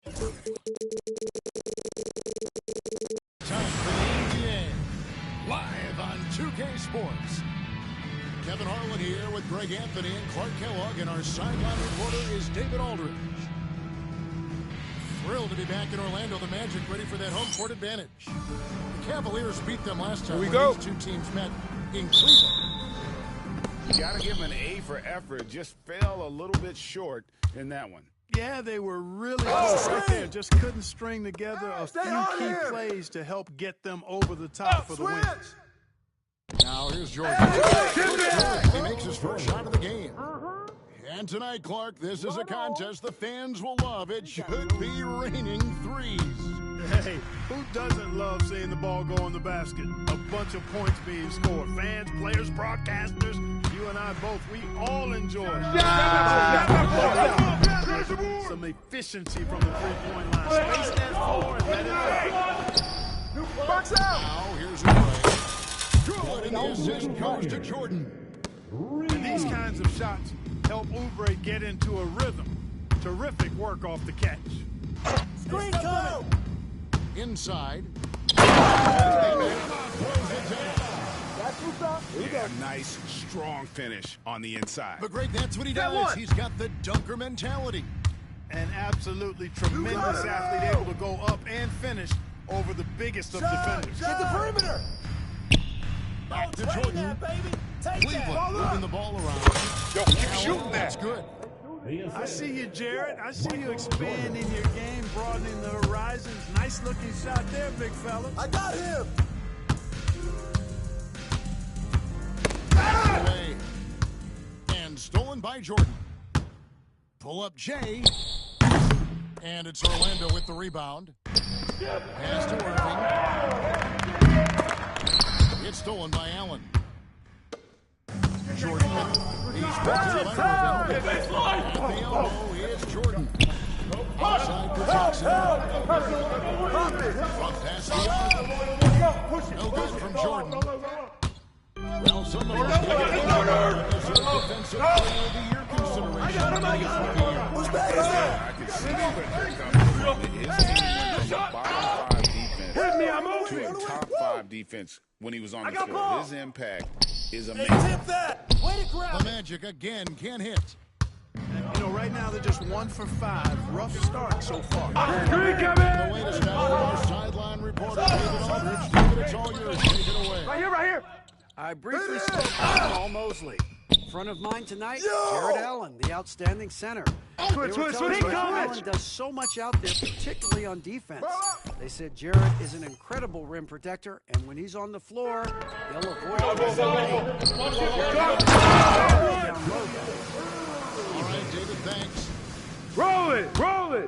Time for the NBA, live on 2K Sports. Kevin Harlan here with Greg Anthony and Clark Kellogg, and our sideline reporter is David Aldridge. Thrilled to be back in Orlando. The Magic ready for that home court advantage. The Cavaliers beat them last time when these two teams met in Cleveland. You got to give them an A for effort. Just fell a little bit short in that one. Yeah, they were really close right there. Just couldn't string together a few key plays to help get them over the top for the win. Now here's Jordan. He makes his first shot of the game. And tonight, Clark, this is a contest the fans will love. It should be raining threes. Hey, who doesn't love seeing the ball go in the basket? A bunch of points being scored. Fans, players, broadcasters, you and I both, we all enjoy some efficiency from the three-point line. Space that floor and let it go. Box out. Now here's a play. Good, and the assist goes to Jordan. And these kinds of shots help Oubre get into a rhythm. Terrific work off the catch. Screen coming. Inside. Yeah, nice, strong finish on the inside. But Greg, that's what he does. He's got the dunker mentality. An absolutely tremendous athlete, able to go up and finish over the biggest of defenders. Get the perimeter. Back to Jordan. Cleveland moving the ball around. Yo, keep shooting that. That's good. I see you, Jarrett. I see you expanding your game, broadening the horizons. Nice looking shot there, big fella. I got him. Away. And stolen by Jordan. Pull up Jay. And it's Orlando with the rebound. Pass to Irving. It's stolen by Allen. Jordan. He's protected by Irving. At the elbow is Jordan. Outside protection. Front pass to Allen. No good from Jordan. Well, somebody was going to as a defensive player of the year consideration. Who's back? I can see where they're coming from. His team went from a bottom 5 defense to a top 5 defense when he was on the floor. His impact is amazing. The Magic again can't hit. You know, right now they're just 1 for 5. Rough start so far. The latest now with our sideline reporter, David Aldridge. David, it's all yours. Take it away. Right here. I briefly spoke to Paul Mosley. In front of mine tonight, Jared Allen, the outstanding center. Switch. Allen does so much out there, particularly on defense. They said Jared is an incredible rim protector, and when he's on the floor, they'll avoid it. All right, David, thanks. Roll it! By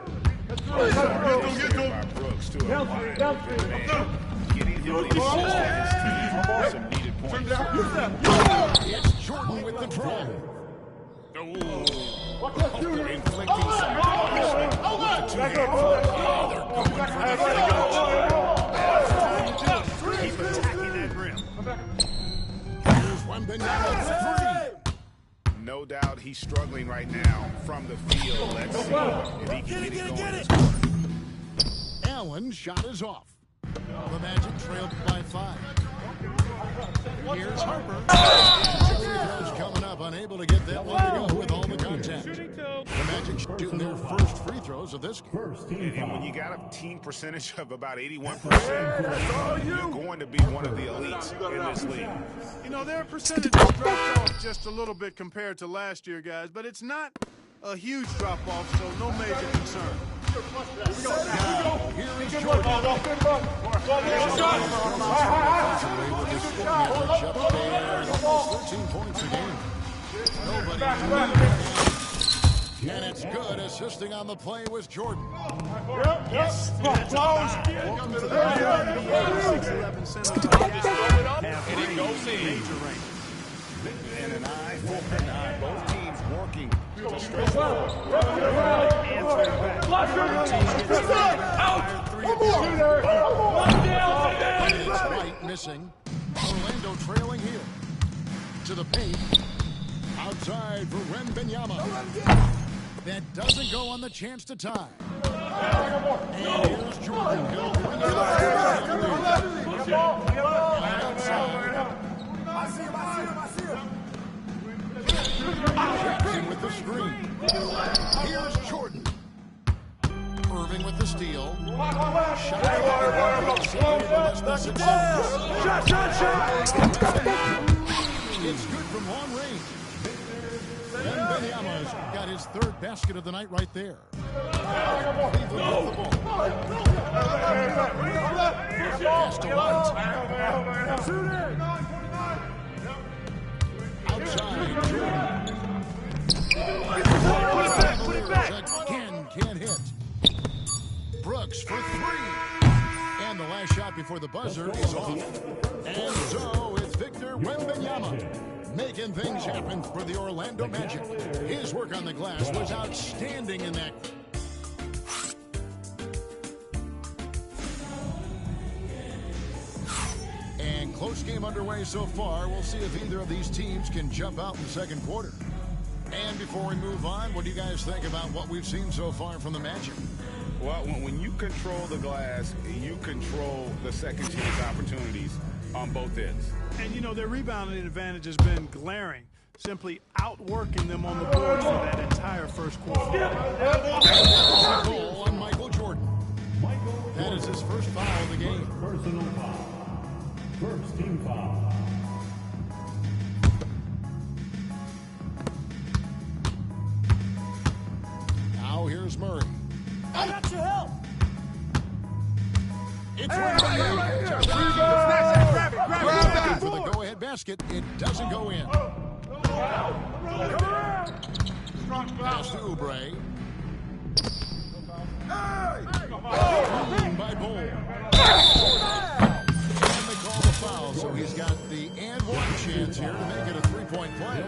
Brooks to a wide open man. Getting him the assist that his team for some needed points. It's Jordan with the drive. Inflicting some punishment with the two-hand foul. Keep attacking that rim. Here's Wembanyama for three. No doubt he's struggling right now from the field. Let's see if he can get it going. Allen's shot is off. The Magic trailed by 5. Here's Harper. Free throws coming up, unable to get that one to go with all the contact. The Magic shooting their first free throws of this game. And when you got a team percentage of about 81%, you're going to be one of the elites in this league. You know, their percentage dropped off just a little bit compared to last year, guys, but it's not a huge drop-off, so no major concern. Here is Jordan. 13 points a game. Nobody and it's good. Assisting on the play was Jordan. Yes. Welcome to the NBA 6'11" center. And it goes in. And an eye for an eye. Both teams working to stretch It's White missing. Orlando trailing here. To the paint. Outside for Wembanyama. That doesn't go on the chance to tie. And here's Jordan. He'll bring it Jackson with the screen. Here's Jordan. Irving with the steal. Shot. It's good from long range. Wembanyama's got his third basket of the night right there. Pass to White. Outside, Jordan. Again, can't hit. Brooks for three. And the last shot before the buzzer is off. And so it's Victor Wembanyama making things happen for the Orlando Magic. His work on the glass was outstanding in that. And close game underway so far. We'll see if either of these teams can jump out in the second quarter. And before we move on, what do you guys think about what we've seen so far from the Magic? Well, when you control the glass, you control the second chance opportunities on both ends. And, you know, their rebounding advantage has been glaring, simply outworking them on the boards for that entire first quarter. Goal on Michael Jordan. That is his first foul of the game. Personal foul. First team foul. Now here's Murray. I got your help. It's Grab for the go-ahead basket. It doesn't go in. Pass to Oubre. By Bull. And they call the foul, so he's got the and one chance here to make it a three-point play.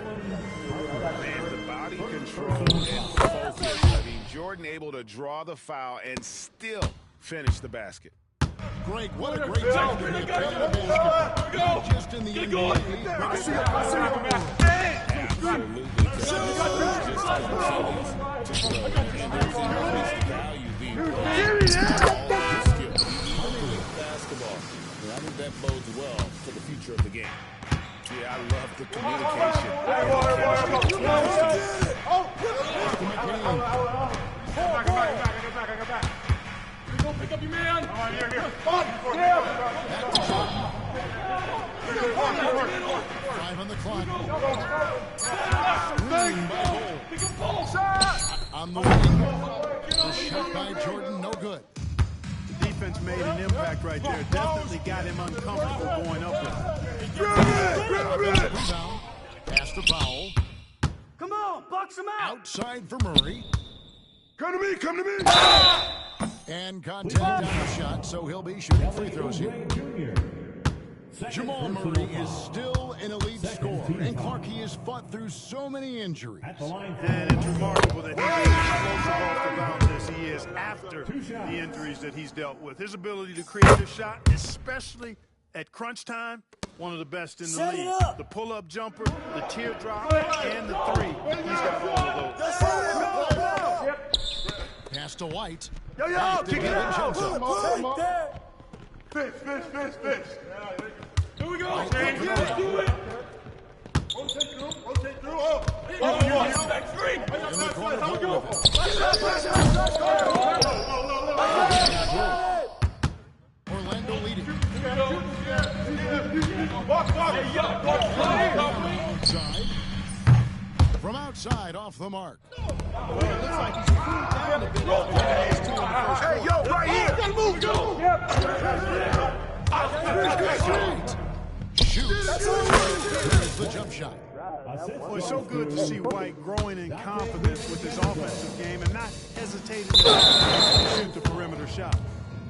Man, the body control and focus. I mean, Jordan able to draw the foul and still finish the basket. Greg, what a great time to be a fan of basketball. Not just in the NBA. Absolutely. Basketball. And I think that bodes well for the future of the game. Yeah, I love the communication. Pick up your man. Five on the clock. On the wing. The shot by Jordan, no good. The defense made an impact right there. Definitely got him uncomfortable going up with it. Rebound. Pass to Powell. Come on, box him out. Outside for Murray. Come to me, come to me. And contact down the shot, so he'll be shooting free throws here. Jamal Murray is still an elite scorer, and Clark, he has fought through so many injuries. And it's remarkable that he's as explosive off the bounce as he is after the injuries that he's dealt with. His ability to create a shot, especially at crunch time, one of the best in the league. The pull-up jumper, the teardrop, and the three. He's got all of those. Pass to White. Yo, kick it out. Fish. Here we go. Let's do it. Rotate through. Oh. In the corner, with it. Orlando leading. Outside. From outside, off the mark. It looks like he's cooled down a bit. Hey, yo, right here. Gotta move. Shoots. There's the jump shot. Well, it's so good to see White growing in confidence with his offensive game and not hesitating to shoot the perimeter shot.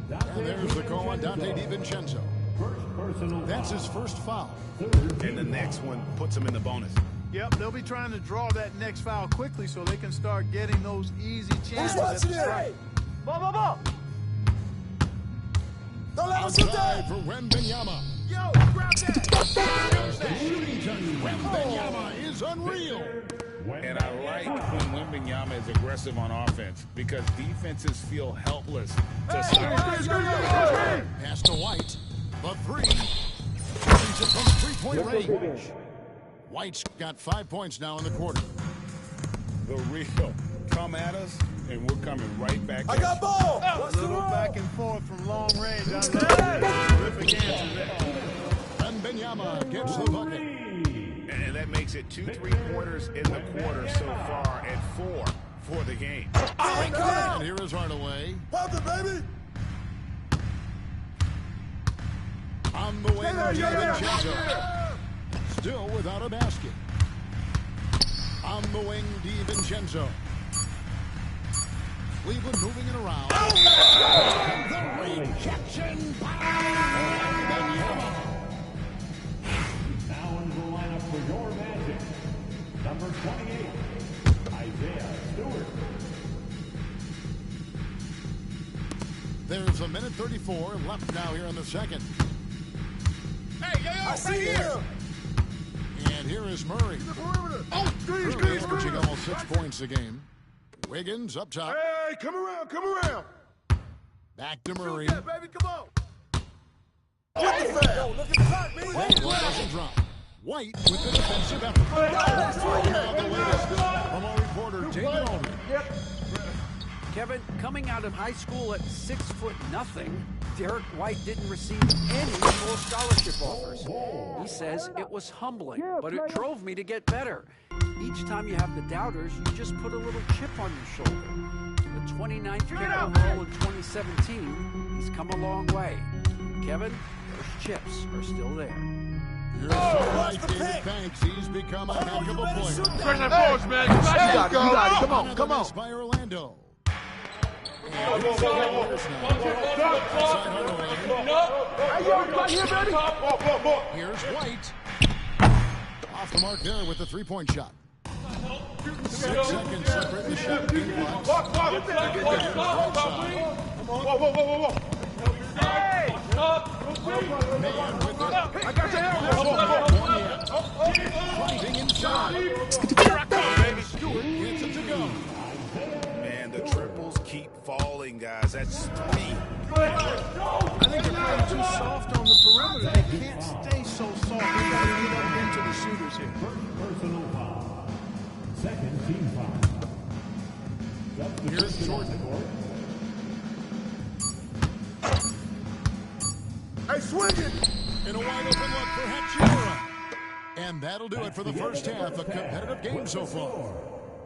And there's the call on Dante DiVincenzo. That's his first foul. And the next one puts him in the bonus. Yep, they'll be trying to draw that next foul quickly so they can start getting those easy chances at the strike. Ball. Outside for Wembanyama. Yo, grab that. The shooting touch. Wembanyama is unreal. And I like when Wembanyama is aggressive on offense because defenses feel helpless to stop. Pass to White. The three. Shoots it from three-point range. White's got 5 points now in the quarter. The real come at us, and we're coming right back. I got ball. A little back and forth from long range. Terrific answer there. Wembanyama gets the bucket. And that makes it 2 3-pointers in the quarter so far and 4 for the game. And here is Hardaway. Pop it, baby. On the way to DiVincenzo. Still without a basket. On the wing, DiVincenzo. Cleveland moving it around. The rejection by Wembanyama. Now in the lineup for your Magic, number 28, Isaiah Stewart. There's a minute 34 left now here in the second. Hey, yo, I see him. And here is Murray. Oh, squeeze. Averaging almost 6 points a game. Wiggins up top. Hey, come around. Back to Murray. Shoot that, baby, come on. That one doesn't drop. White with the defensive effort. Now the latest from our reporter, David Aldridge. Kevin, coming out of high school at 6'0", Derek White didn't receive any full scholarship offers. He says it was humbling, but it drove me to get better. Each time you have the doubters, you just put a little chip on your shoulder. The 29th pick overall in 2017, he's come a long way. Kevin, those chips are still there. You're so right, David Banks. He's become a heck of a player. Stretch that force, man. You got it. Come on. By Orlando. Here's White. Off the mark there with the three-point shot. 6 seconds separate the shot being blocked. Whoa. Hey! Man with the fighting inside. Stewart gets it to go. Man, the triples keep falling, guys. That's 3. I think they're playing too soft on the perimeter. They can't stay so soft. They got to get up into the shooters here. Personal foul. Second team foul. Here's Jordan. Hey, swing it! In a wide open look for Hachimura. And that'll do it for the first half. A competitive game so far.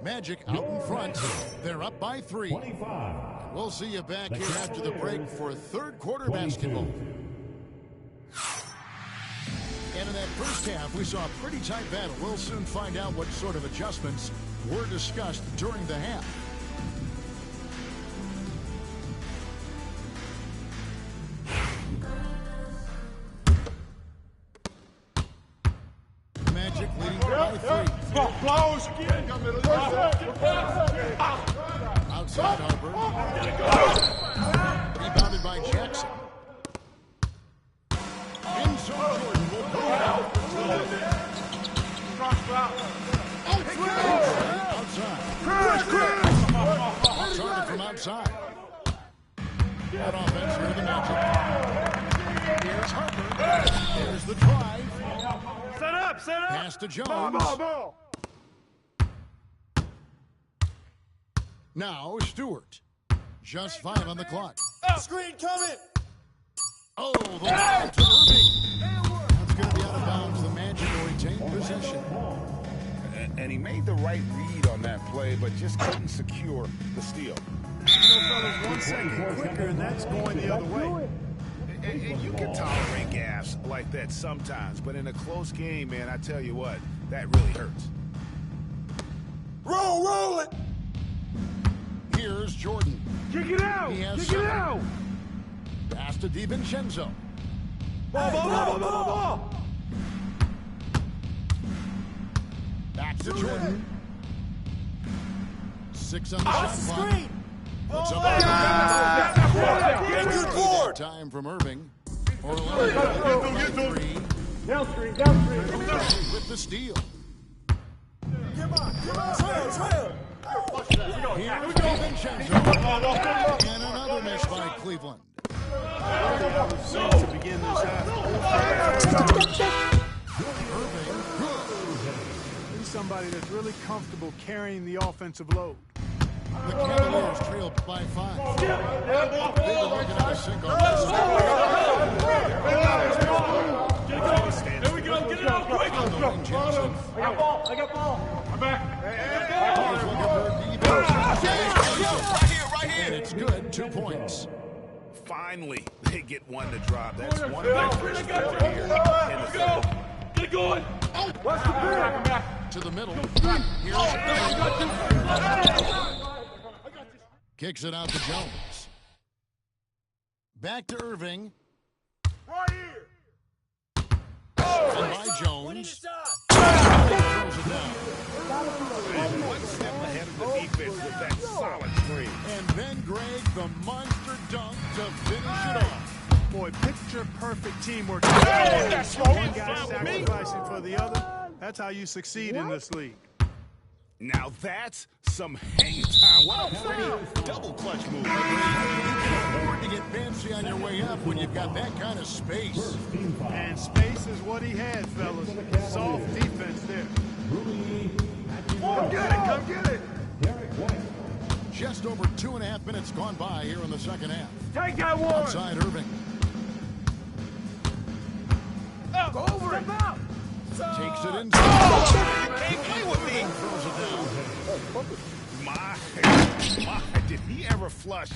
Magic out in front. They're up by 3. 25. We'll see you back here after the break for third quarter basketball. And in that first half, we saw a pretty tight battle. We'll soon find out what sort of adjustments were discussed during the half. Outside Harper. Rebounded by Jackson. Inside Jordan will pull it out. Outside. Started from outside. That offense for the Magic. Here's Harper. Here's the drive. Set up, set up. Pass to Jones. Ball. Now Stewart. Just 5 on the clock. Screen coming. Oh, the ball to Irving. That's going to be out of bounds. The Magic will retain possession. And he made the right read on that play, but just couldn't secure the steal. Fellas, 1 second quicker, and that's going the other way. And you can tolerate gaffes like that sometimes, but in a close game, man, I tell you what, that really hurts. Roll it. Here's Jordan. Kick it out. He has Kick it out. Pass to DiVincenzo. Ball. Back to Jordan. 6 on the shot clock. Screen. Puts up Good board. time from Irving. Orlando Down screen. with the steal. Come on. Trail. Here's DiVincenzo. And another miss by Cleveland. To begin this half. Irving, good. He's somebody that's really comfortable carrying the offensive load. The Cavaliers trailed by 5. They've been looking at a sink on this. There we go. Get it out quick. Johnson. I got ball. I'm back. And it's good. 2 points. Finally, they get one to drop. That's one of their first four here. Get it going. What's the back to the middle. Here's kicks it out to Jones. Back to Irving. Right here. And by Jones. Throws it down. One step ahead of the defense with that solid screen. And then Greg, the monster dunk to finish it off. Boy, picture perfect teamwork. One guy sacrificing for the other. That's how you succeed in this league. Now that's some hang time. What a pretty double clutch move. You can't afford to get fancy on your way up when you've got that kind of space. And space is what he had, fellas. Soft defense there. Come get it. Just over 2.5 minutes gone by here in the second half. Take that one. Outside Irving. Go over it. Takes it inside. Can't play with me. Throws it down. My, did he ever flush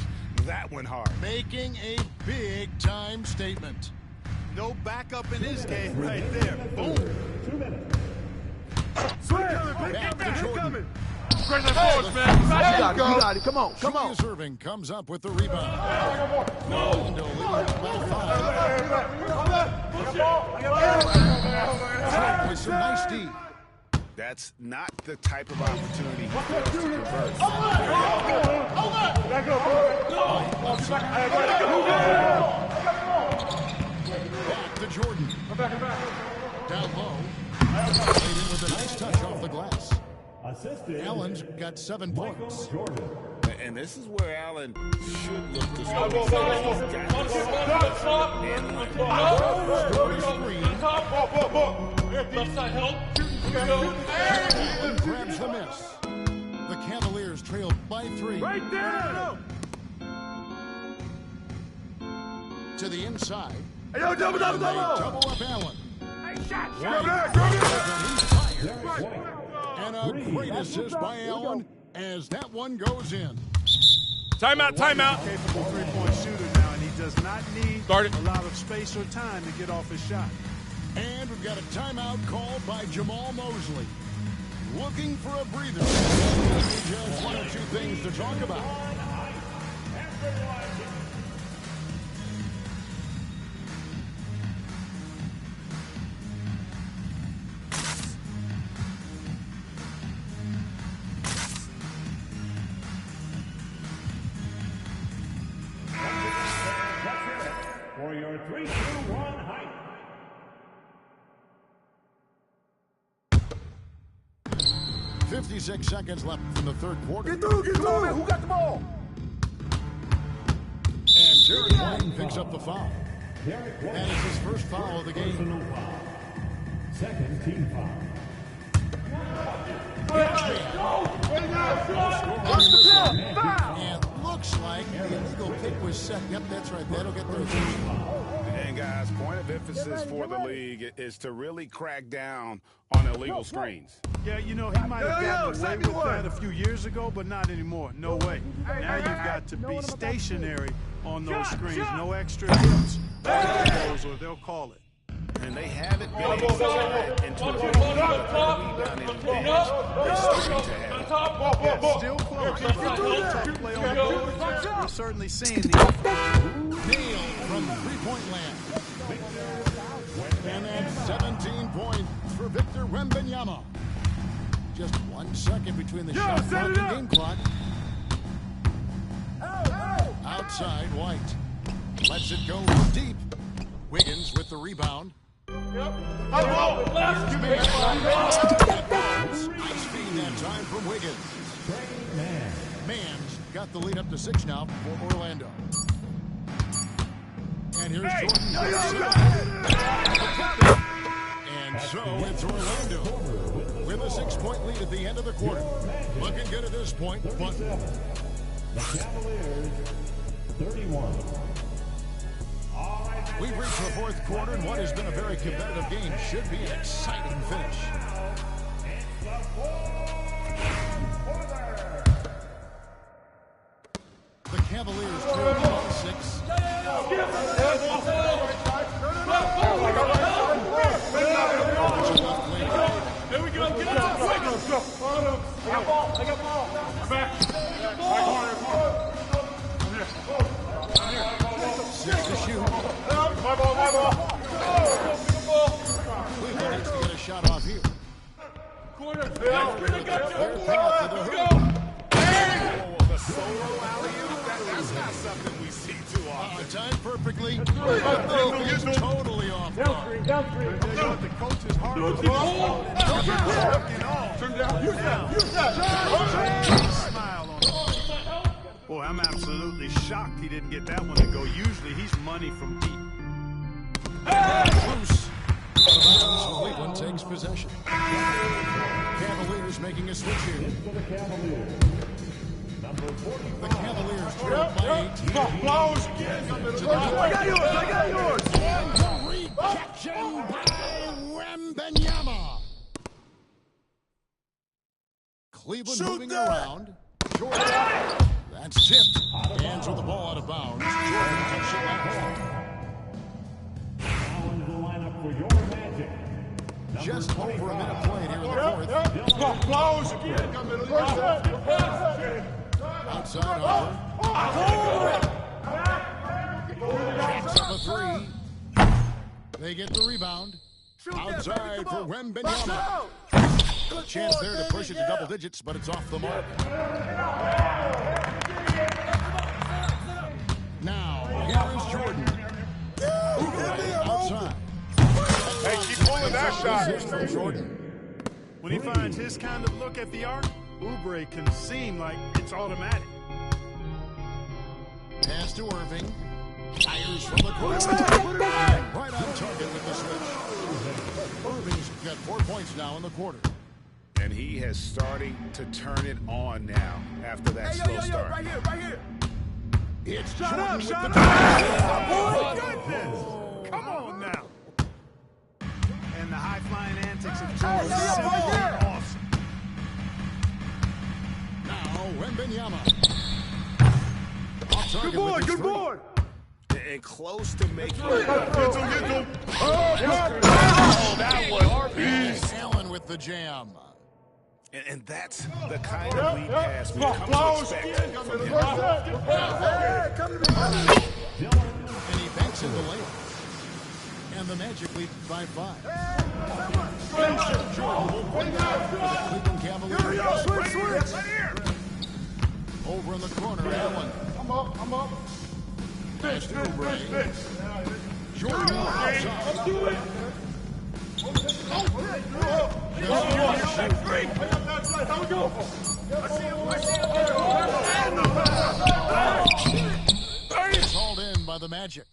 that one hard? Making a big-time statement. No backup in his game right there. Boom. 2 minutes. Back to Jordan. Grab that force, man. You got it. Come on. Julius Irving comes up with the rebound. Orlando leading by 5. With some nice D. That's not the type of opportunity he fails to convert. Back to Jordan. Down low. Played in with a nice touch off the glass. Assisted. Allen's got 7 points. Jordan. And this is where Allen should look to score. Left side help. Allen grabs the miss. The Cavaliers trailed by 3. Right there. To the inside. Yo, double. Double up Allen. He's tired. And a great assist by Allen as that one goes in. Timeout. Capable three-point shooter now, and he does not need Start it. a lot of space or time to get off his shot. And we've got a timeout called by Jamal Mosley. Looking for a breather. Just 1 or 2 things to talk about. 3-2-1 height. 56 seconds left in the third quarter. Get through, man. Who got the ball? And Derek White picks up the foul. And it's his first foul of the game. Personal foul. Second team foul. And looks like the illegal kick was set. Yep, that's right. That'll get their attention. And guys, point of emphasis for the league is to really crack down on illegal screens. Yeah, you know, he might have gotten away with that a few years ago, but not anymore. No way. Now you've got to be stationary on those screens. No extra hits. Or they'll call it. And they haven't been able to get into the rebound advantage. They still need to have it. Yeah, still close. Tough play on the board. We're certainly seeing the Nail from three-point land. And that's 17 points for Victor Wembanyama. Just 1 second between the shot clock and game clock. Outside, White. Lets it go deep. Wiggins with the rebound. Ice speed that time from Wiggins. Mann's got the lead up to 6 now for Orlando. And here's Jordan. And so it's Orlando with a 6-point lead at the end of the quarter. Looking good at this point, but The Cavaliers, 31. we've reached the fourth quarter, and what has been a very competitive game should be an exciting finish. The Cavaliers trail by 6. There we go. Get it up. I got ball. I'm back. Six to shoot. My ball. Cleveland needs to get a shot off here. Corner. Clear path to the hoop. The solo alley-oop, that's not something we see too often. Timed perfectly. He's totally off guard. the coach's heart. Turn down. Use that. Smile on him. Boy, I'm absolutely shocked he didn't get that one to go. Usually he's money from deep. Loose. Cleveland takes possession. Cavaliers making a switch here. The Cavaliers trail by 18. Close. I got yours. And the rejection by Wembanyama. Cleveland moving around. Jordan. That's tipped. Hands with the ball out of bounds. Jordan takes it last. Now into the lineup for your Magic. Just over a minute played here in the fourth. Close. Outside Harper. Drops up a 3. They get the rebound. Outside for Wembanyama. Chance there to push it to double digits, but it's off the mark. Now, here is Jordan. Outside. Hey, keep pulling that shot. From Jordan. When he finds his kind of look at the arc, Oubre can seem like it's automatic. Pass to Irving. Fires from the corner. Right on target with the switch. Irving's got 4 points now in the quarter. And he has starting to turn it on now after that slow start. Right here. It's Jordan with the Oh, goodness. Come on now. And the high-flying antics of Jordan. Awesome. Now, Wembanyama. Off target Good with his board. And close to making Get them. that was beast. Allen with the jam. And that's the kind of lead pass we come to expect from him. And he banks in the layup. And the Magic lead by 5. Cleveland Cavaliers. Switch. Over in the corner, Allen. I'm up. Pass to Oubre. Jordan outside. Called in by the Magic.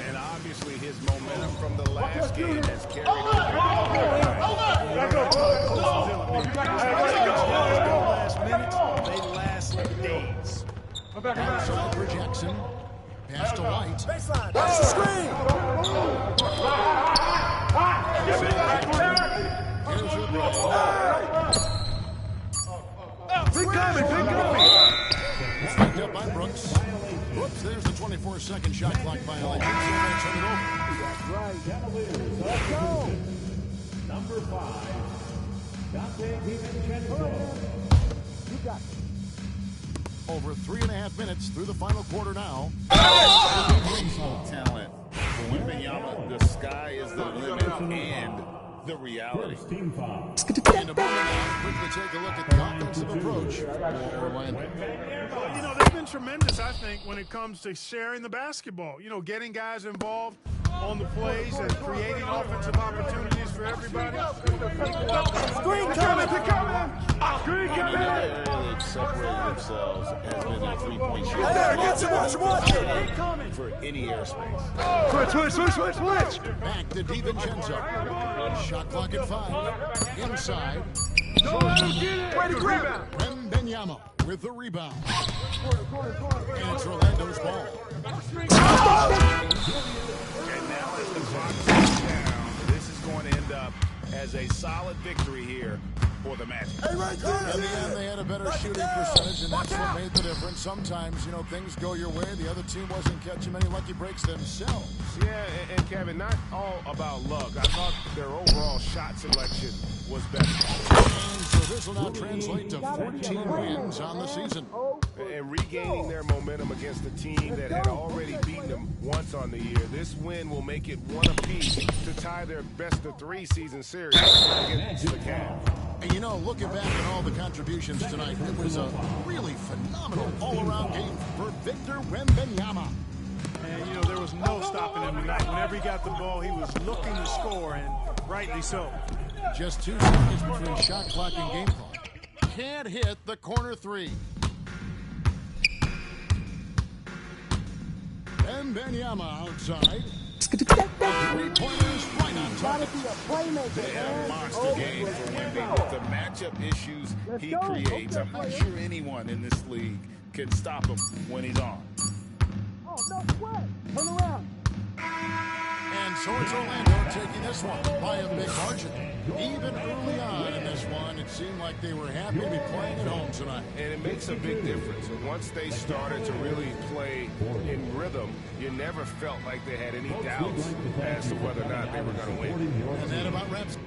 And obviously his momentum from the last game has carried over. Last minutes, they last days. Outside for Jackson. Pass to White. Baseline. That's the screen. Here's your ball. Big coming. Picked up by Brooks. Whoops, there's the 24-second shot clock violation. So they turn it over. Cavaliers. Let's go. Number 5. DiVincenzo. You got it. Over 3.5 minutes through the final quarter now. Talent. For Wembanyama, the sky is the limit and the reality. First team foul. And a moment now, quickly take a look at the offensive approach for Orlando. You know, they've been tremendous, I think, when it comes to sharing the basketball. You know, getting guys involved on the plays and creating offensive opportunities for everybody. Screen coming. Another area they've separated themselves has been their three-point shooting. There, get some watch it. For any airspace. Switch. Back to DiVincenzo. Shot clock at 5. Inside. Way to grab it. Wembanyama with the rebound. And it's Orlando's ball. And now as the clock ticks down, this is going to end up as a solid victory here for the Magic. In the end, they had a better shooting percentage, and that's what made the difference. Sometimes, you know, things go your way. The other team wasn't catching many lucky breaks themselves. Yeah, and Kevin, not all about luck. I thought their overall shot selection was better. And so this will now translate to 14 wins on the season. And regaining their momentum against a team that had already beaten them once on the year, this win will make it one apiece to tie their best-of-3 season series against the Cavs. And you know, looking back at all the contributions tonight, it was a really phenomenal all-around game for Victor Wembanyama. And, you know, there was no stopping him tonight. Whenever he got the ball, he was looking to score, and rightly so. Just 2 seconds between shot clock and game clock. Can't hit the corner 3. Wembanyama outside. Three-pointers right on target. They had a monster game for Wemby with the matchup issues he creates. I'm not sure anyone in this league can stop him when he's on. Oh, no sweat. Turn around. And so it's Orlando taking this one by a big margin. Even early on in this one, it seemed like they were happy to be playing at home tonight. And it makes a big difference. And once they started to really play in rhythm, you never felt like they had any doubts as to whether or not they were going to win. And that about wraps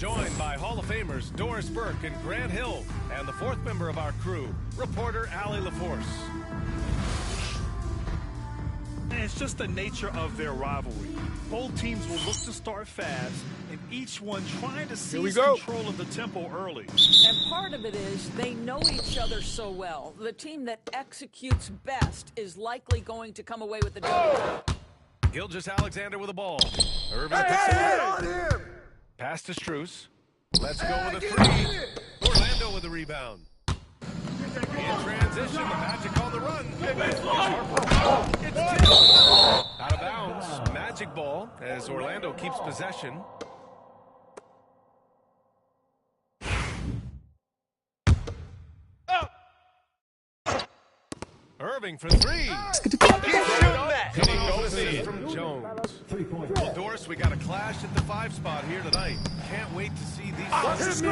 Joined by Hall of Famers Doris Burke and Grant Hill, and the fourth member of our crew, reporter Allie LaForce. And it's just the nature of their rivalry. Both teams will look to start fast, and each one trying to seize control of the tempo early. And part of it is they know each other so well. The team that executes best is likely going to come away with the W. Gilgeous-Alexander with the ball. Irving picks it up. Pass to Strus. Let's go with a three. Orlando with the rebound. In transition, the Magic on the run. It's Harper. It's tipped. Out of bounds. Magic ball as Orlando keeps possession. Irving for three. From Jones. Well, Doris, we got a clash at the 5 spot here tonight. Can't wait to see these guys. BA,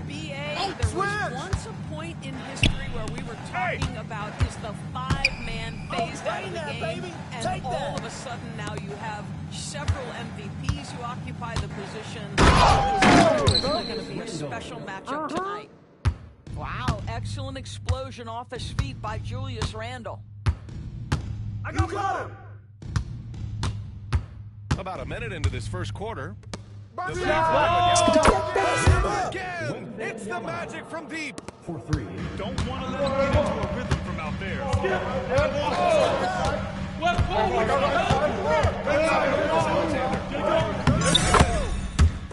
there was once a point in history where we were talking about is the 5-man phased out of the game, and all of a sudden now you have several MVPs who occupy the position. It's going to be a special matchup tonight. Wow, excellent explosion off his feet by Julius Randle. I got him! About a minute into this first quarter. The again! It's the Magic from deep. For three. Don't want to let him get into a rhythm from out there.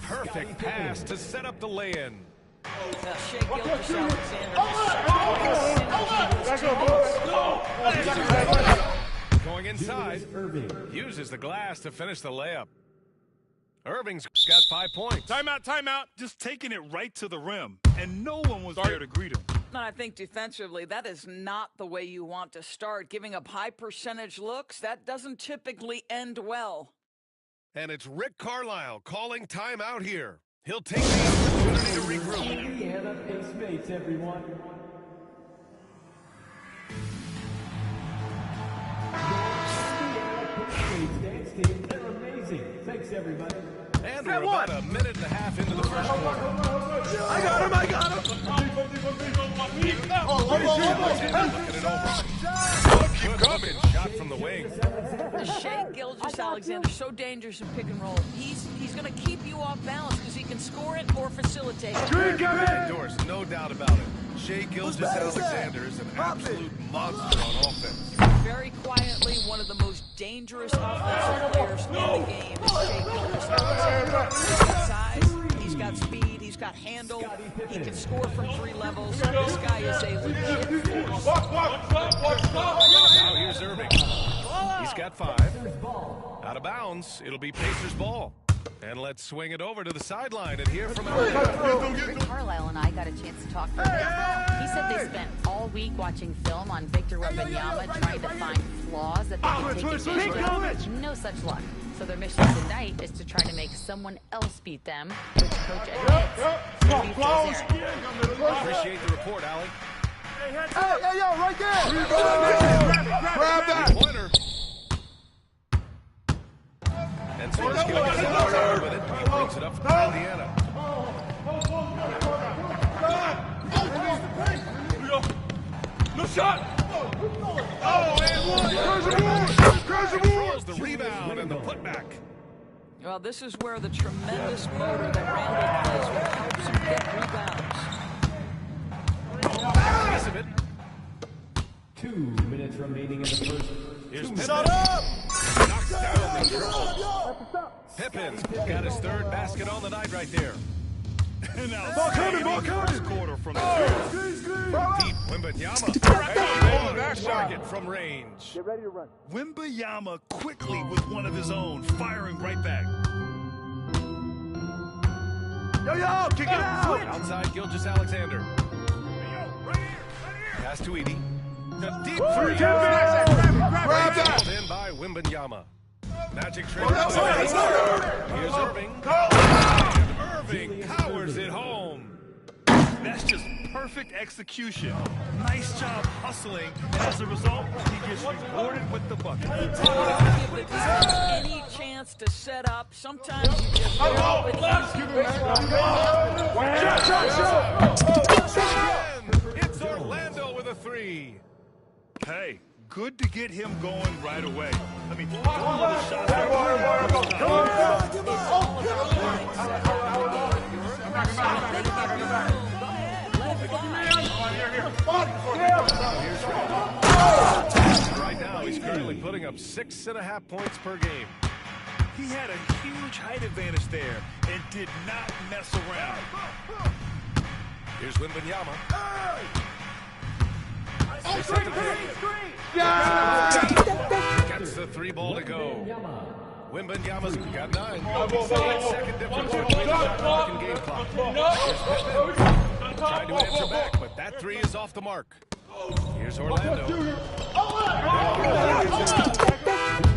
Perfect pass to set up the lay-in. Shea Gilgeous-Alexander. Going inside, uses the glass to finish the layup. Irving's got 5 points. Timeout, timeout. Just taking it right to the rim, and no one was there to greet him. And I think defensively, that is not the way you want to start. Giving up high percentage looks, that doesn't typically end well. And it's Rick Carlisle calling timeout here. He'll take the opportunity to regroup. Indiana in space, everyone. Dance team, they're amazing. Thanks, everybody. And we're about a minute and a half into the first quarter. I got him! I got him! Keep coming. Shot from the wing. Shea Gilgeous-Alexander, so dangerous in pick and roll. He's going to keep you off balance because he can score it or facilitate it. Doris, no doubt about it. Shea Gilgeous-Alexander is an absolute monster on offense. Very quietly, one of the most dangerous offensive players in the game is Shea Gilgeous-Alexander. He's got size, he's got speed, he's got handle, he can score from 3 levels. This guy is a legit force. Now here's Irving. He's got 5. Out of bounds. It'll be Pacers ball. And let's swing it over to the sideline and hear from Rick Carlisle and I got a chance to talk to him. He said they spent all week watching film on Victor Wembanyama trying to find flaws that they could take advantage of. No such luck. So their mission tonight is to try to make someone else beat them, which coach admits maybe feels Appreciate the report, Allie. Hey, yo, right there! Grab that! Pointer. And so he's going to get out with it. He brings it up for Indiana. No shot! Oh, and throws the rebound and the putback. Well, this is where the tremendous motor that Randall plays with helps him get rebounds. Piece of it. 2 minutes remaining in the first. Here's Pippen. Knocks down the triple. Pippen got his 3rd basket on the night right there. And now first quarter from the Deep Wembanyama. Target from range. Get ready to run. Wembanyama quickly with one of his own, firing right back. Yo, kick it out! Outside Gilgeous-Alexander. Right here. Pass to Edie. The deep 3. Grab that! In by Wembanyama. Magic trick. Here's Irving. Irving powers it home. That's just perfect execution. Nice job hustling. And as a result, he gets rewarded with the bucket. Give the defense any chance to set up. Sometimes you just go It's Orlando with a 3. Hey, good to get him going right away. I mean, all of the shots Right now, he's currently putting up 6.5 points per game. He had a huge height advantage there and did not mess around. Here's Wembanyama. They set the pick. Gets the 3 ball to go. Wembanyama's got 9. Second difference between the shot clock and game clock. Here's Pippen. Trying to answer back, but that 3 is off the mark. Here's Orlando.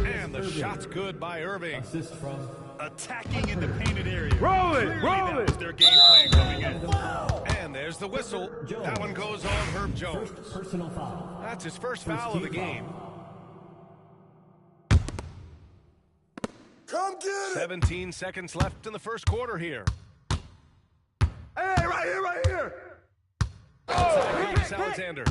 And the shot's good by Irving. Assist from Attacking in the painted area. Roll it! That was their game plan coming in. And there's the whistle. That one goes on Herb Jones. personal foul. That's his first foul of the game. Come get it! 17 seconds left in the first quarter here. Hey, right here! Alexander.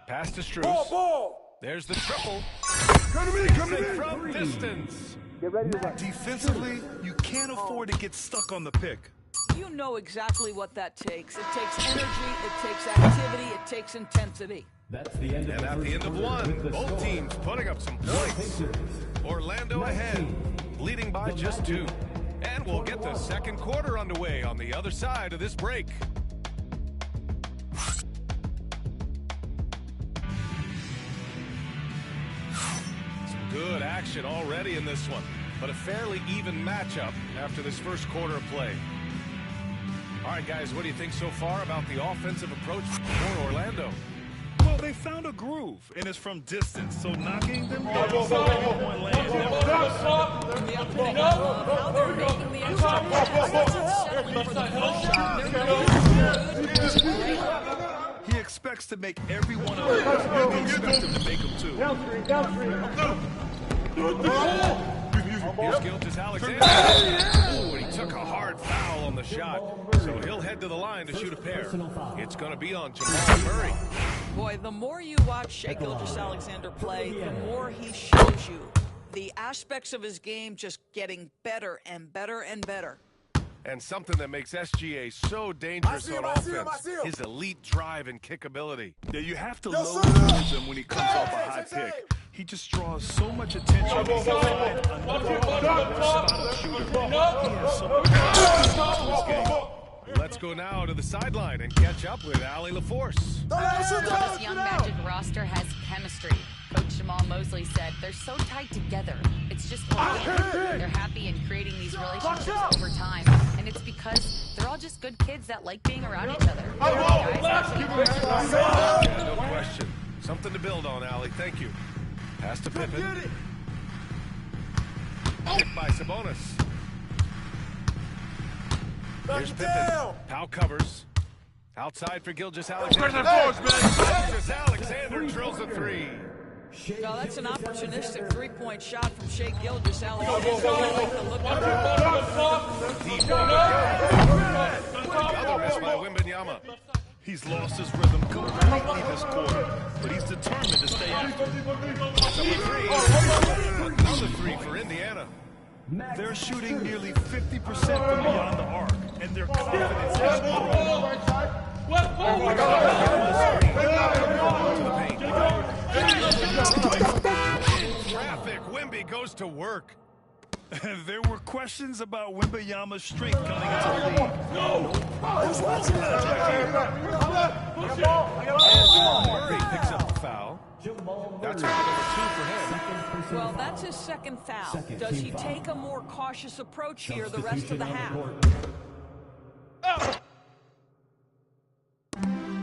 Pass to Strus. Ball! There's the triple. Come to me! From distance. Get ready to run. Defensively, you can't afford to get stuck on the pick. You know exactly what that takes. It takes energy, it takes activity, it takes intensity. That's the end of And at the end of one, both teams putting up some points. Orlando ahead, leading by just 2. And we'll get the second quarter underway on the other side of this break. Some good action already in this one, but a fairly even matchup after this first quarter of play. All right, guys, what do you think so far about the offensive approach for Orlando? Well, they found a groove, and it's from distance, so knocking them down on land never hurts. And the other thing I love, how they're making the extra pass. Settling for the close shot. They're really good. He expects to make every one of them, and they expect him to make them too. Here's Gilgeous-Alexander. Oh, and he took a hard foul on the shot, so he'll head to the line to shoot a pair. It's going to be on Jamal Murray. Boy, the more you watch Shai Gilgeous-Alexander play, the more he shows you the aspects of his game just getting better and better and better. And something that makes SGA so dangerous on offense, his elite drive and kickability. Yeah, you have to load him when he comes off a high pick. He just draws so much attention. He can find another versatile shooter. He has so much to his game. Let's go now to the sideline and catch up with Allie LaForce. This young Magic roster has chemistry. Coach coach Jamal Mosley said, they're so tied together. It's just organic. They're happy in creating these relationships over time. And it's because they're all just good kids that like being around each other. Yeah, no question. Something to build on, Allie. Thank you. Pass to Pippen. Hit by Sabonis. Here's Pippen. Powell covers. Outside for Gilgeous-Alexander. Gilgeous-Alexander drills a three. Well, that's an opportunistic three-point shot from Shai Gilgeous-Alexander. Another miss by Wembanyama. He's lost his rhythm completely this quarter, but he's determined to stay after. Another three for Indiana. They're shooting nearly 50% from beyond the arc, and their confidence is growing. Traffic. Wemby goes to work. There were questions about Wembanyama's strength coming into the league. Who's watching that? Murray picks up the foul. That's number 2 for him. Well, that's his second foul. Does he take a more cautious approach here the rest of the half?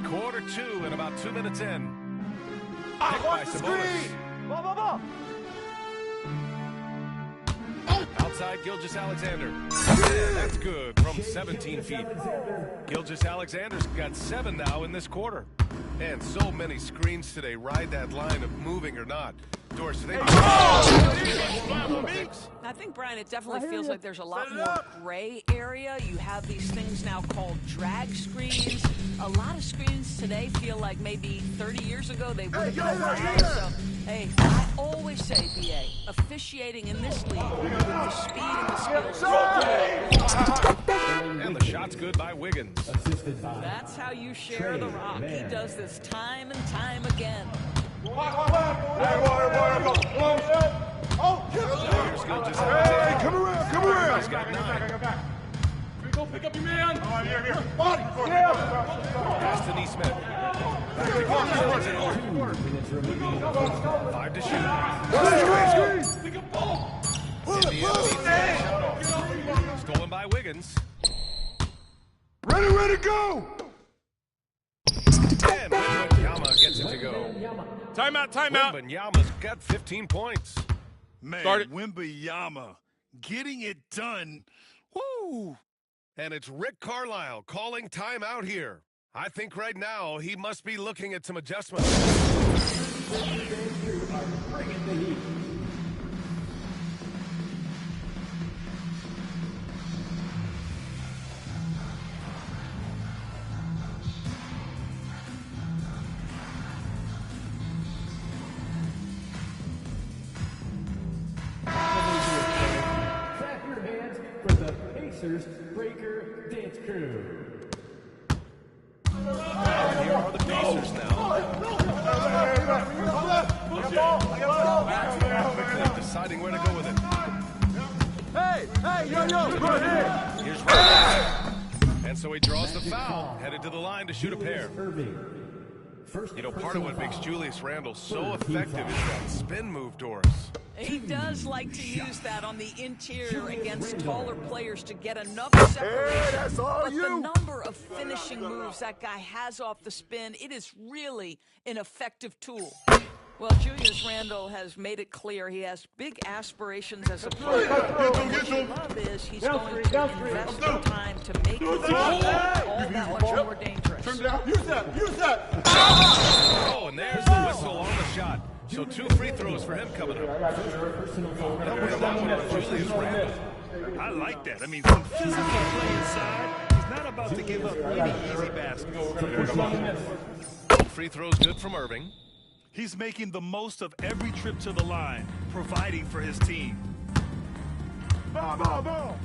Quarter 2 and about 2 minutes in. Picked by Sabonis. Outside Gilgeous-Alexander. Yeah, that's good from 17 feet. Gilgeous-Alexander's got 7 now in this quarter. And so many screens today ride that line of moving or not. Dorsey, I think, Brian, it definitely feels like there's a lot more gray area. You have these things now called drag screens. A lot of screens today feel like maybe 30 years ago they would have been allowed. So, hey, I always say, BA, officiating in this league with the speed and the skills. And the shot's good by Wiggins. That's how you share the rock. He does this time and time again. Hey, come around. He's got 9. Go pick up your man. Here. Pass to Neesmith. 5 to shoot. Pick up ball. Stolen by Wiggins. Ready, go. And Wembanyama gets it to go. Timeout. Wembanyama's got 15 points. Man, Started. Wembanyama getting it done. Woo! And it's Rick Carlisle calling timeout here. I think right now he must be looking at some adjustments. Bringing the heat. Clap your hands for the Pacers Breaker Dance Crew. Here are the Pacers now. Quickly deciding where to go with it. Hey, yo, go ahead. Here's Randall. And so he draws the foul, headed to the line to shoot a pair. You know, part of what makes Julius Randle so effective is that spin move, Doris. He does like to use that on the interior against taller players to get enough separation. Hey, that's all but you. the number of finishing moves that guy has off the spin, it is really an effective tool. Well, Julius Randle has made it clear he has big aspirations as a player. What you love is he's going to invest the time to make his game all that much more dangerous. Use that. Oh, and there's the whistle on the shot. So 2 free throws for him coming up. Julius Randle. I like that. I mean, some physical play inside. He's not about to give up any easy baskets. Free throws good from Irving. He's making the most of every trip to the line, providing for his team. Ball.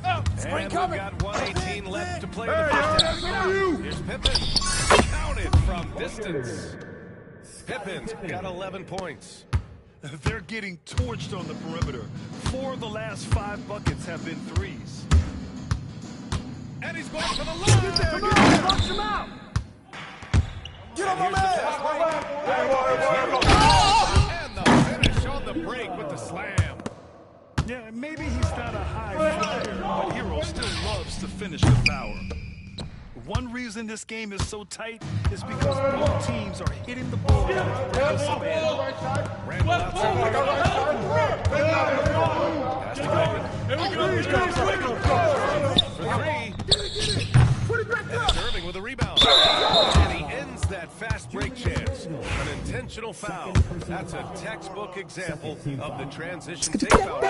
And we've got 1:18 left to play in the first half. Here's Pippen. Counted from distance. Pippen's got 11 points. They're getting torched on the perimeter. 4 of the last 5 buckets have been threes. And he's going for the line. Box him out. Get on my man! And the finish on the break with the slam. Yeah, maybe he's not a high flyer, but Hero still loves to finish with power. One reason this game is so tight is because both teams are hitting the ball with reckless abandon. Randall outside. Pass to Kobe. For three. And serving with a rebound. And he ends that fast break chance. An intentional foul. That's a textbook example of the transition take foul.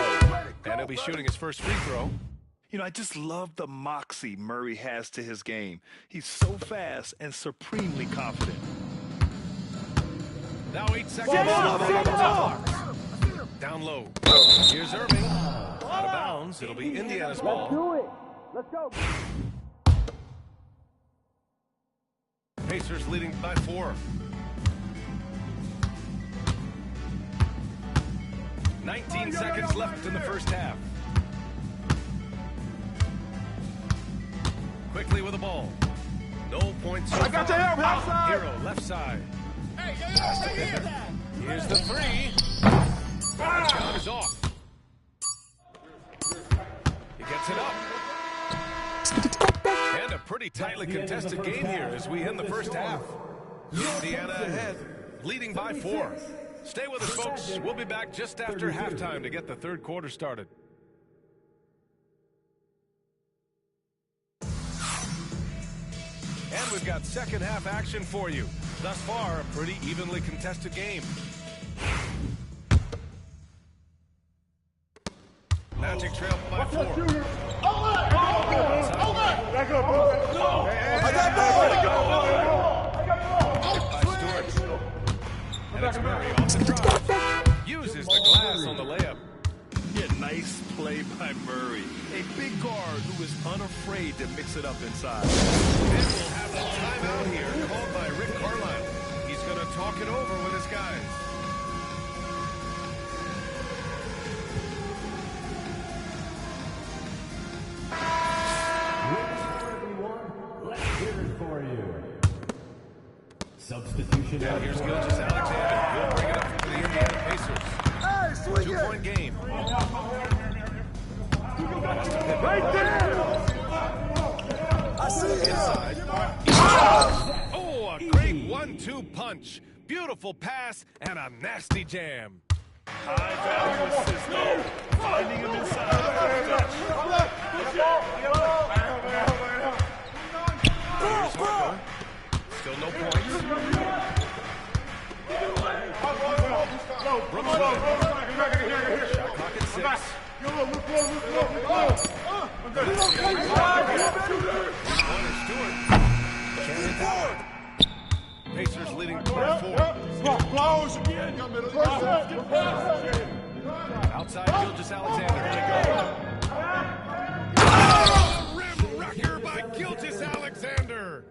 And he'll be shooting his first free throw. You know, I just love the moxie Murray has to his game. He's so fast and supremely confident. Now 8 seconds. Down low. Here's Irving. Out of bounds. It'll be Indiana's ball. Do it. Let's go. Pacers leading by 4. 19 seconds left in the first half. Quickly with the ball. No points. I got your help, outside. Hero left side. Here's the three. Shot is off. He gets it up. And a pretty tightly contested game here as we end the first half. Indiana ahead, leading by 4. Stay with us, folks. We'll be back just after halftime to get the third quarter started. And we've got second half action for you. Thus far, a pretty evenly contested game. Magic trail by 4. And it's Murray off the drive. Uses the glass on the layup. Yeah, nice play by Murray. A big guard who is unafraid to mix it up inside. Then we'll have a timeout here called by Rick Carlisle. He's going to talk it over with his guys. Let's hear it for you. Substitution. Now here's Gilgeous Alexander. He'll bring it up for the Indiana Pacers. Hey, swing it. 2-point game. Right there. I see it. Inside. Oh, a great 1-2 punch. Beautiful pass and a nasty jam. High value assist, though. Finding him inside. Here's Harper. Still no points. Brooks with it. Shot clock at 6. Stewart. Pacers leading by 4. Outside Gilgeous Alexander. Rim wrecker by Gilgeous Alexander.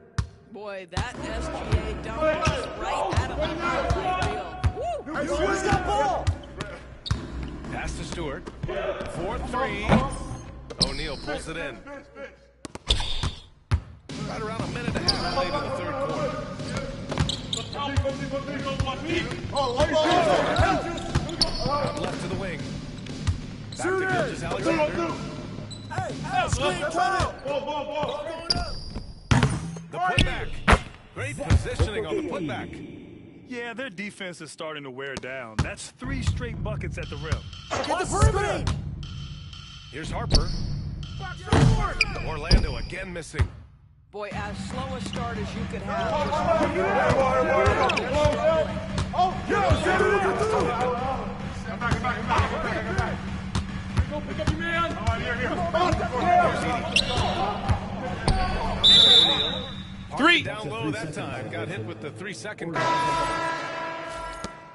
Boy, that SGA dunk was right at him on the field. Pass to Stewart. 4-3. O'Neal pulls it in. Right around a minute and a half late in the third quarter. Out left to the wing. Back to Gilgeous Alexander. The putback. Great positioning on the putback. Yeah, their defense is starting to wear down. That's 3 straight buckets at the rim. Get the perimeter. Here's Harper. Orlando again missing. Boy, as slow a start as you could have. Pick up your man. Three. Down low that time. Got hit with the 3-second call.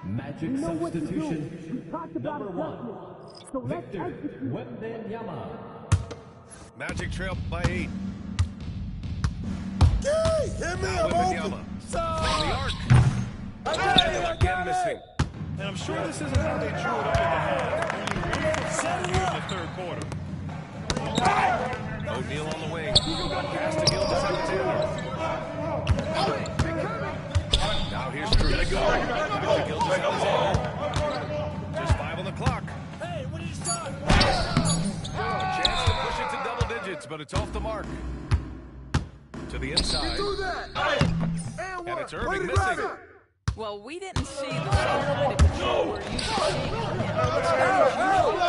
Magic substitution. Number 1. Victor Wembanyama. Magic trail by 8. Hit me, I'm Wembanyama. open. From the arc. Orlando again missing. And I'm sure this isn't how they drew it up in the half. Only here in the third quarter. O'Neal on the wing. Pass to Gilgeous Alexander. Just 5 on the clock. Hey, what did you start? A chance to push it to double digits, but it's off the mark. To the inside. Do that. And it's Irving missing. Well, we didn't see the same kind of control we're used to seeing from him.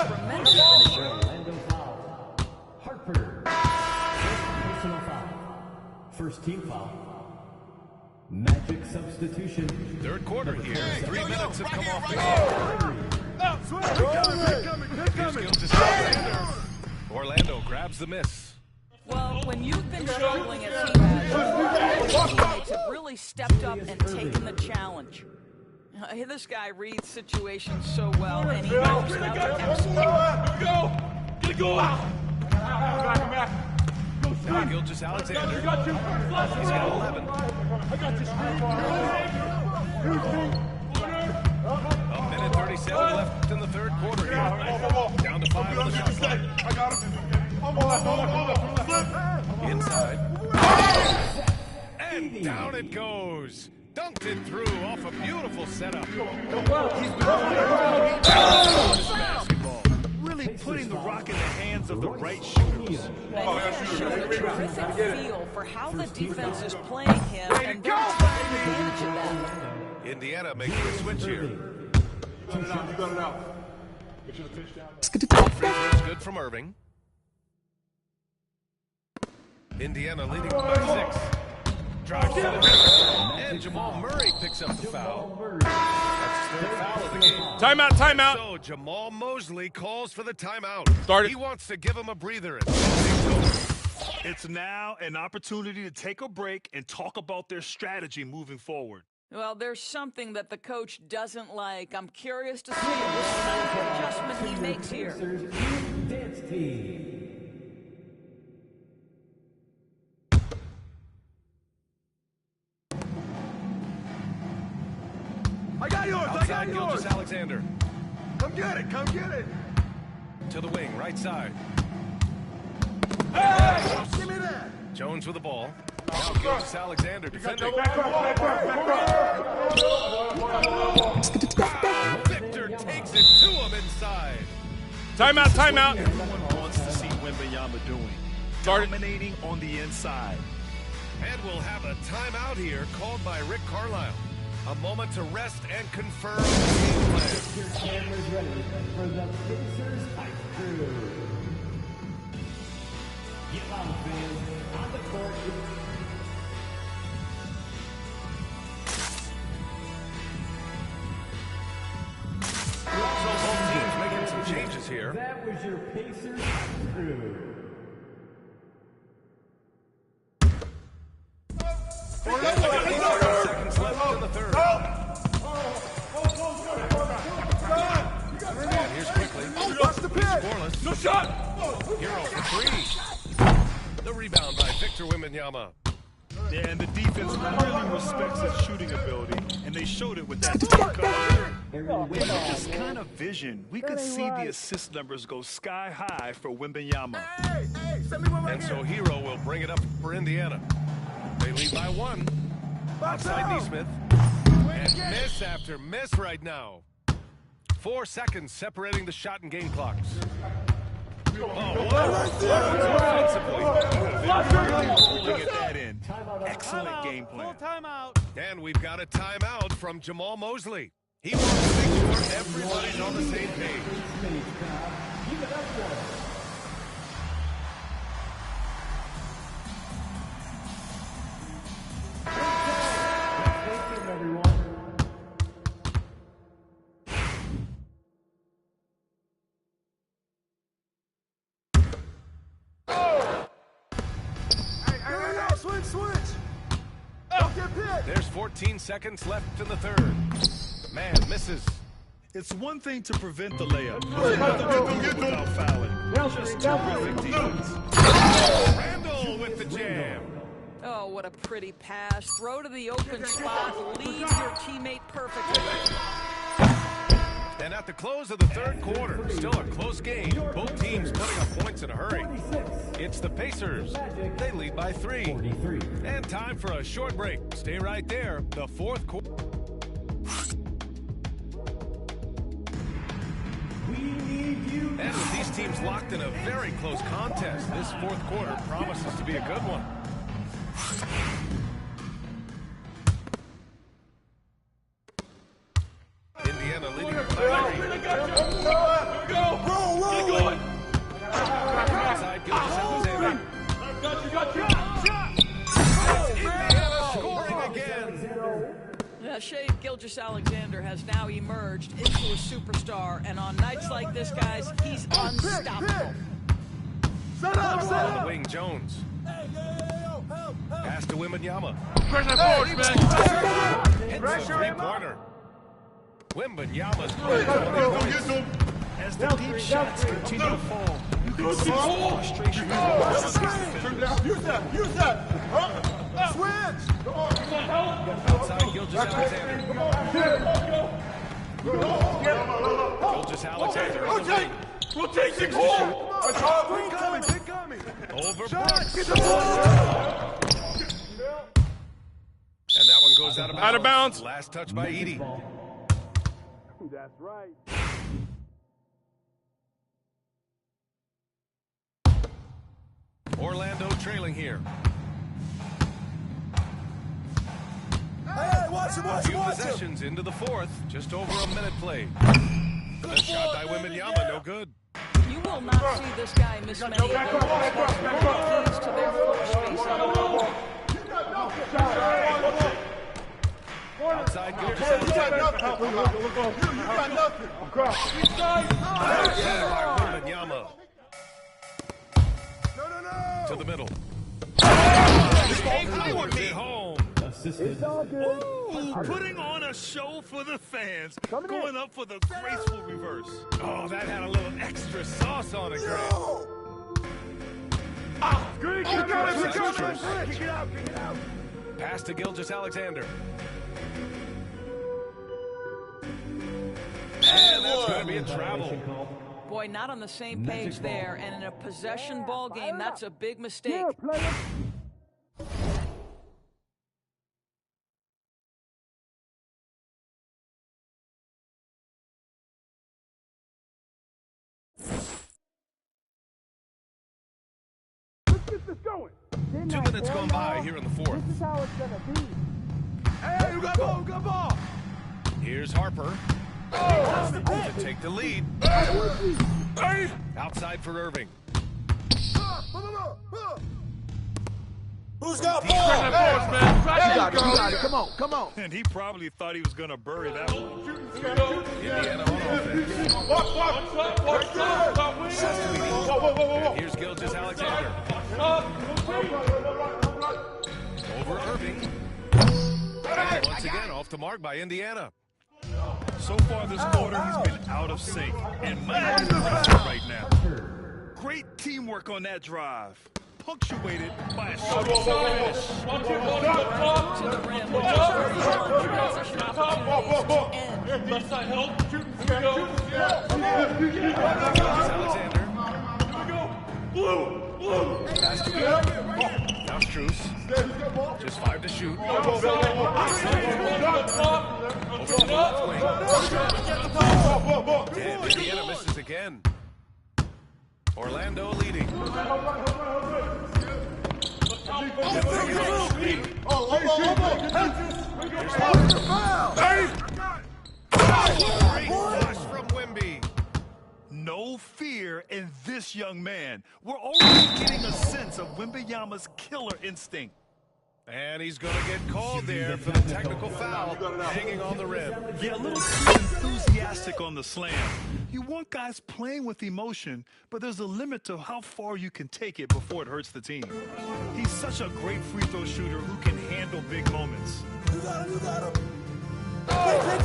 Tremendous finisher. Orlando foul. Harper. Personal foul. First team foul. Magic substitution. Third quarter here. 3 minutes have come off the game. Orlando grabs the miss. Well, when you've been struggling as he has, your teammates have really stepped up and taken the challenge. This guy reads situations so well, and he knows how to execute. Get it go out. Now Gilgeous Alexander. He's got 11. I got this. A minute 37 left in the third quarter here. Down to 5 on the shot clock. I got him. Inside. And down it goes. Dunked it through off a beautiful setup. Basketball. Really putting the rock in the hands of the right shooters. Showed a terrific feel for how the defense is playing him, and they're taking advantage of that. Indiana making a switch here. You got it out. Free throws good from Irving. Indiana leading by 6. Drives to the rim. And Jamal Murray picks up the foul. That's his third foul of the game. Timeout, timeout. So Jamal Mosley calls for the timeout. Started. He wants to give him a breather. It's now an opportunity to take a break and talk about their strategy moving forward. Well, there's something that the coach doesn't like. I'm curious to see what kind of adjustment he makes here. Dance team. I got yours. Outside Gilgeous Alexander. Come get it. Come get it. To the wing, right side. Hey, give me that. Jones with the ball. Now Gilgeous Alexander defending. Victor takes it to him inside. Timeout, timeout. Everyone wants to see Wembanyama doing. Dominating on the inside. And we'll have a timeout here called by Rick Carlisle. A moment to rest and confirm the game plan. Your cameras ready for the Pacers Hype Crew. Get loud, fans. On the court. So both teams making some changes here. That was your Pacers Hype Crew. Seconds left in the third. And here's quickly. Scoreless. No shot. Hero for 3. The rebound by Victor Wembanyama. Yeah, and the defense really respects his shooting ability, and they showed it with that team cover. With this kind of vision, we could see the assist numbers go sky high for Wembanyama. And so Hero will bring it up for Indiana. They lead by 1. Outside Neesmith. And miss after miss right now. 4 seconds separating the shot and game clocks. Oh, Holding at that end. Excellent game plan. And we've got a timeout from Jamal Mosley. He wants to make sure everybody's on the same page. Give it up for him. Thank you, everyone. Switch. Don't get picked. There's 14 seconds left in the third. Man misses. It's one thing to prevent the layup. It's another to do it without fouling. Just terrific defense. Randall with the jam. Oh, what a pretty pass. Throw to the open spot. Lead your teammate perfectly. And at the close of the third quarter, still a close game. Both teams putting up points in a hurry. It's the Pacers. They lead by 3. And time for a short break. Stay right there. The fourth quarter. And with these teams locked in a very close contest, this fourth quarter promises to be a good one. Indiana leading the play. Here we go. Get going. Outside, Gilgeous Alexander. Got you. Indiana scoring again. Shea Gilgeous-Alexander has now emerged into a superstar, and on nights like this, guys, he's unstoppable. On the wing, Jones. Pass to Wembanyama. Pressure forward, man. Hits the three-pointer. Wembanyama's Go. As the deep shots continue to fall, you can see the frustration. Use that. Switch. outside Gilgeous-Alexander. Gilgeous-Alexander on the wing. Rotate the ball. Big coming. Over Brooks. And that one goes out of bounds. Out of bounds. Last touch by Edey. That's right. Orlando trailing here. Hey, watch him. A few possessions into the fourth. Just over a minute played. The shot by Wembanyama, no good. You will not see this guy miss many of those. Keys to their floor space. Outside Gilgeous-Alexander. You got nothing. Wembanyama. No. To the middle. It Home. Ooh, putting on a show for the fans. Going up for the graceful reverse. Oh, that had a little extra sauce on it, Greg. Kick it out. Pass to Gilgeous-Alexander. And that's going to be a travel. Boy, not on the same page there, and in a possession ball game, that's a big mistake. Let's get this going. 2 minutes gone by here in the fourth. This is how it's gonna be. Hey, you got ball. Here's Harper to take the lead. Outside for Irving. Who's got Pressure ball? forward, man. You got it. Come on. And he probably thought he was going to bury that one. Indiana on offense. And here's Gilgeous-Alexander. Over Irving. And once again, off the mark by Indiana. So far this quarter, he's been out of sync. And might be impressive right now. Great teamwork on that drive. Punctuated by a short finish. To the rim, which is very fun. Transition opportunities to end. Left side help. Here we go. Gilgeous-Alexander. Blue. Pass to Irving. Now Strus. Just 5 to shoot. And Indiana misses again. Orlando leading. Great flush from Wemby. No fear in this young man. We're already getting a sense of Wembanyama's killer instinct. And he's going to get called there for the technical foul, hanging on the rim. Yeah, a little too enthusiastic on the slam. You want guys playing with emotion, but there's a limit to how far you can take it before it hurts the team. He's such a great free throw shooter who can handle big moments. You got him.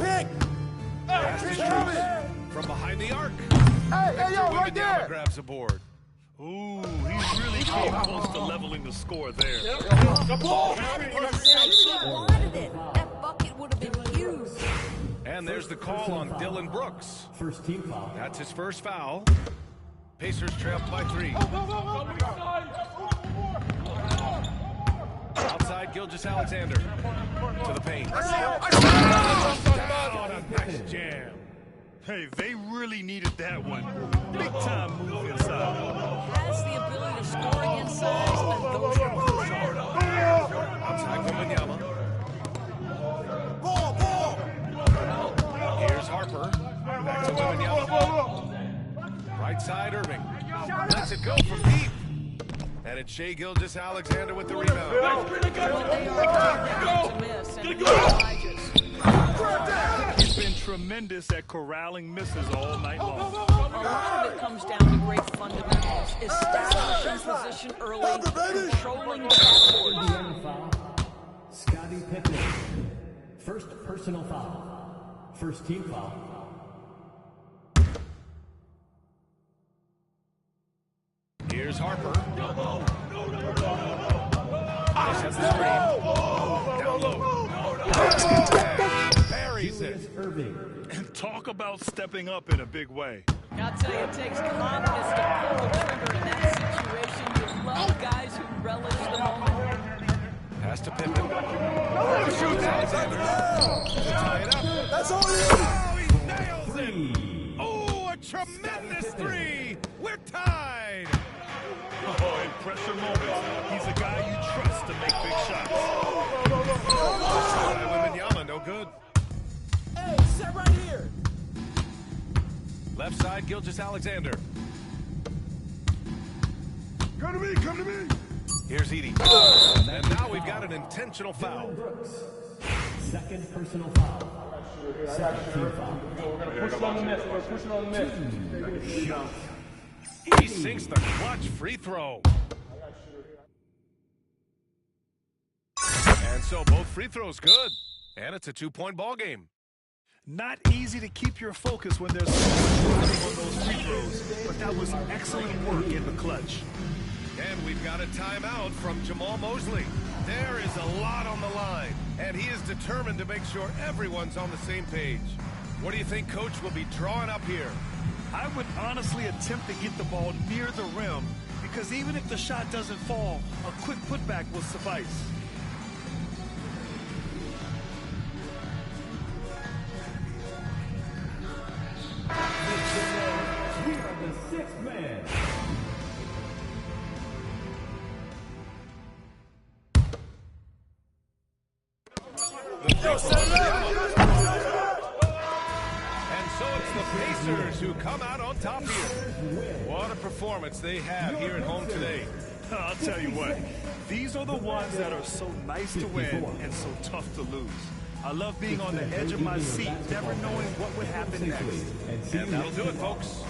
Pick. Pass to Strus from behind the arc. Hey, yo, right Wembanyama there. grabs the board. Ooh, he really came close to leveling the score there. He wanted it. That bucket would have been huge. And there's the call on Dylan Brooks. First team foul. That's his first foul. Pacers trail by 3. Outside Gilgeous-Alexander to the paint. Down, a nice jam. Hey, they really needed that one. Big time move inside. Has the ability to score against size, and those are crucial. Outside from Wembanyama. Here's Harper. Back to Wembanyama. Right side, Irving. Lets it go from deep. And it's Shai Gilgeous-Alexander with the rebound. They are to miss, and He's been tremendous at corralling misses all night long. a lot of it comes down to great fundamentals. Establishing position early, controlling the backboard. Scottie Pippen. First personal foul. First team foul. Here's Harper. Sets the screen. Down low. Buries it. And talk about stepping up in a big way. I'll tell you, it takes confidence to pull the trigger in that situation. You love guys who relish the moment. Pass to Pippen. Shoots Alexander. Tie it up. That's all you. Oh, he nails it. Oh, a tremendous three. We're tied. Oh, in pressure moments, he's a guy you trust to make big shots. Wembanyama, no good. Hey, sit right here. Left side, Gilgeous-Alexander. Come to me, come to me. Here's Edie. And now we've got an intentional foul. Second personal foul. Second team foul. Push it on the net. Push it on the net. He sinks the clutch free throw. And so both free throws good. And it's a 2-point ball game. Not easy to keep your focus when there's so much riding on those free throws, but that was excellent work in the clutch. And we've got a timeout from Jamal Mosley. There is a lot on the line, and he is determined to make sure everyone's on the same page. What do you think Coach will be drawing up here? I would honestly attempt to get the ball near the rim, because even if the shot doesn't fall, a quick putback will suffice. We are the sixth man. And so it's the Pacers who come out on top here. What a performance they have here at home today. I'll tell you what, these are the ones that are so nice to win and so tough to lose. I love being on the edge of my seat, never knowing what would happen next. And that'll do it, folks.